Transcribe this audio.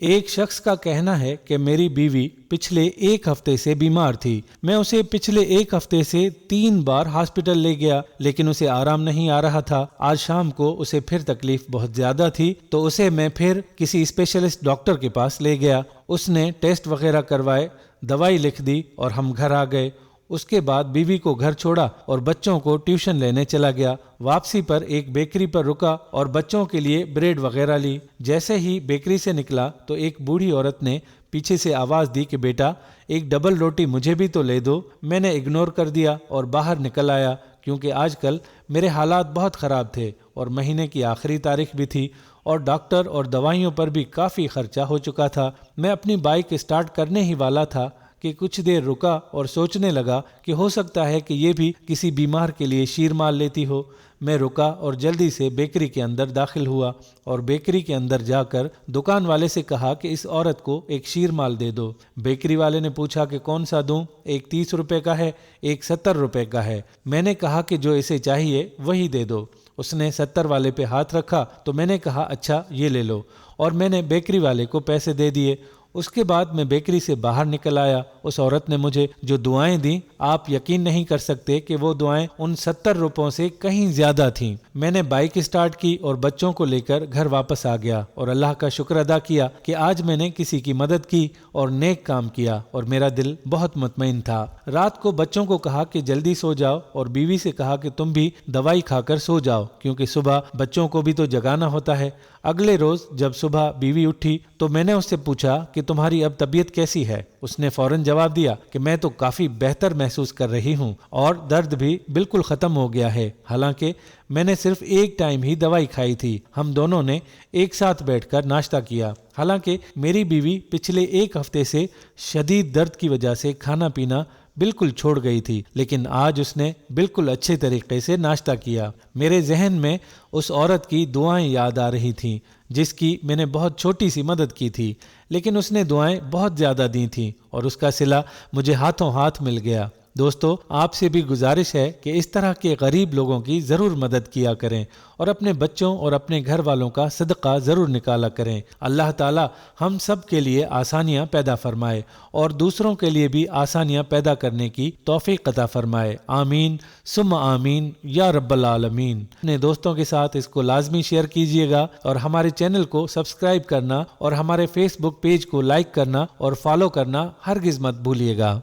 ایک شخص کا کہنا ہے کہ میری بیوی پچھلے ایک ہفتے سے بیمار تھی۔ میں اسے پچھلے ایک ہفتے سے 3 بار ہاسپٹل لے گیا لیکن اسے آرام نہیں آ رہا تھا۔ آج شام کو اسے پھر تکلیف بہت زیادہ تھی تو اسے میں پھر کسی اسپیشلسٹ ڈاکٹر کے پاس لے گیا۔ اس نے ٹیسٹ وغیرہ کروائے، دوائی لکھ دی اور ہم گھر آ گئے۔ اس کے بعد بیوی کو گھر چھوڑا اور بچوں کو ٹیوشن لینے چلا گیا۔ واپسی پر ایک بیکری پر رکا اور بچوں کے لیے بریڈ وغیرہ لی۔ جیسے ہی بیکری سے نکلا تو ایک بوڑھی عورت نے پیچھے سے آواز دی کہ بیٹا ایک ڈبل روٹی مجھے بھی تو لے دو۔ میں نے اگنور کر دیا اور باہر نکل آیا کیونکہ آج کل میرے حالات بہت خراب تھے اور مہینے کی آخری تاریخ بھی تھی اور ڈاکٹر اور دوائیوں پر بھی کافی خرچہ ہو چکا تھا۔ میں اپنی بائک اسٹارٹ کرنے ہی والا تھا کہ کچھ دیر رکا اور سوچنے لگا کہ ہو سکتا ہے کہ یہ بھی کسی بیمار کے لیے شیر مال لیتی ہو۔ میں رکا اور جلدی سے بیکری کے اندر داخل ہوا اور بیکری کے اندر جا کر دکان والے سے کہا کہ اس عورت کو ایک شیر مال دے دو۔ بیکری والے نے پوچھا کہ کون سا دوں؟ ایک 30 روپے کا ہے، ایک 70 روپے کا ہے۔ میں نے کہا کہ جو اسے چاہیے وہی دے دو۔ اس نے 70 والے پہ ہاتھ رکھا تو میں نے کہا اچھا یہ لے لو، اور میں نے بیکری والے کو پیسے دے دیے۔ اس کے بعد میں بیکری سے باہر نکل آیا۔ اس عورت نے مجھے جو دعائیں دیں آپ یقین نہیں کر سکتے کہ وہ دعائیں ان 70 روپوں سے کہیں زیادہ تھیں۔ میں نے بائک اسٹارٹ کی اور بچوں کو لے کر گھر واپس آ گیا اور اللہ کا شکر ادا کیا کہ آج میں نے کسی کی مدد کی اور نیک کام کیا اور میرا دل بہت مطمئن تھا۔ رات کو بچوں کو کہا کہ جلدی سو جاؤ اور بیوی سے کہا کہ تم بھی دوائی کھا کر سو جاؤ کیونکہ صبح بچوں کو بھی تو جگانا ہوتا ہے۔ اگلے روز جب صبح بیوی اٹھی تو میں نے اس سے پوچھا کہ تمہاری اب طبیعت کیسی ہے؟ اس نے فوراً جواب دیا کہ میں تو کافی بہتر محسوس کر رہی ہوں اور درد بھی بالکل ختم ہو گیا ہے، حالانکہ میں نے صرف ایک ٹائم ہی دوائی کھائی تھی۔ ہم دونوں نے ایک ساتھ بیٹھ کر ناشتہ کیا۔ حالانکہ میری بیوی پچھلے ایک ہفتے سے شدید درد کی وجہ سے کھانا پینا بالکل چھوڑ گئی تھی، لیکن آج اس نے بالکل اچھے طریقے سے ناشتہ کیا۔ میرے ذہن میں اس عورت کی دعائیں یاد آ رہی تھیں جس کی میں نے بہت چھوٹی سی مدد کی تھی، لیکن اس نے دعائیں بہت زیادہ دی تھیں اور اس کا صلہ مجھے ہاتھوں ہاتھ مل گیا۔ دوستو، آپ سے بھی گزارش ہے کہ اس طرح کے غریب لوگوں کی ضرور مدد کیا کریں اور اپنے بچوں اور اپنے گھر والوں کا صدقہ ضرور نکالا کریں۔ اللہ تعالی ہم سب کے لیے آسانیاں پیدا فرمائے اور دوسروں کے لیے بھی آسانیاں پیدا کرنے کی توفیق عطا فرمائے۔ آمین ثم آمین یا رب العالمین۔ اپنے دوستوں کے ساتھ اس کو لازمی شیئر کیجیے گا اور ہمارے چینل کو سبسکرائب کرنا اور ہمارے فیس بک پیج کو لائک کرنا اور فالو کرنا ہرگز مت بھولیے گا۔